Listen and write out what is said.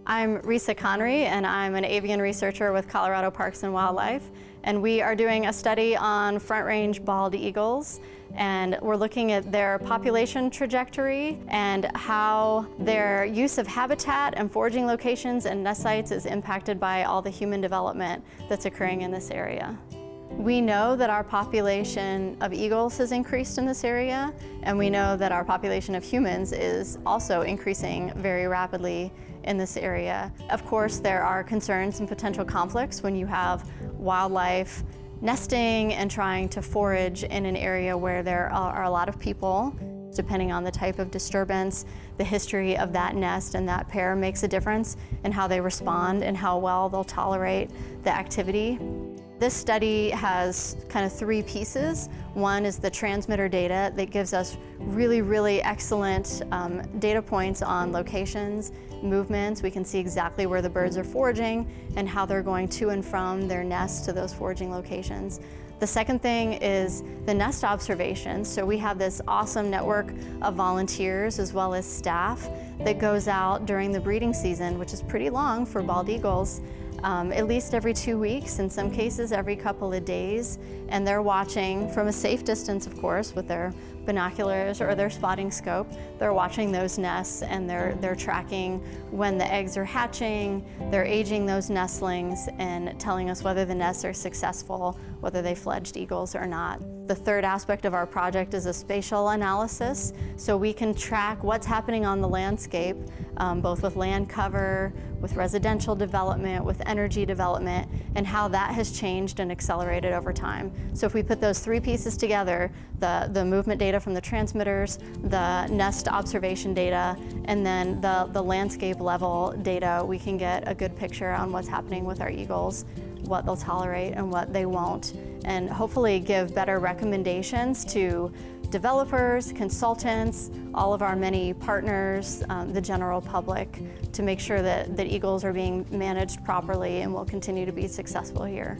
I'm Risa Connery, and I'm an avian researcher with Colorado Parks and Wildlife. And we are doing a study on front-range bald eagles, and we're looking at their population trajectory and how their use of habitat and foraging locations and nest sites is impacted by all the human development that's occurring in this area. We know that our population of eagles has increased in this area, and we know that our population of humans is also increasing very rapidly in this area. Of course, there are concerns and potential conflicts when you have wildlife nesting and trying to forage in an area where there are a lot of people. Depending on the type of disturbance, the history of that nest and that pair makes a difference in how they respond and how well they'll tolerate the activity. This study has kind of three pieces. One is the transmitter data that gives us really excellent data points on locations, movements. We can see exactly where the birds are foraging and how they're going to and from their nests to those foraging locations. The second thing is the nest observations. So we have this awesome network of volunteers as well as staff that goes out during the breeding season, which is pretty long for bald eagles. At least every 2 weeks, in some cases every couple of days, and they're watching from a safe distance, of course, with their binoculars or their spotting scope. They're watching those nests and they're tracking when the eggs are hatching, they're aging those nestlings and telling us whether the nests are successful, whether they fledged eagles or not. The third aspect of our project is a spatial analysis, so we can track what's happening on the landscape, both with land cover, with residential development, with energy development, and how that has changed and accelerated over time. So if we put those three pieces together, the movement data from the transmitters, the nest observation data, and then the landscape level data, we can get a good picture on what's happening with our eagles, what they'll tolerate and what they won't, and hopefully give better recommendations to developers, consultants, all of our many partners, the general public, to make sure that eagles are being managed properly and will continue to be successful here.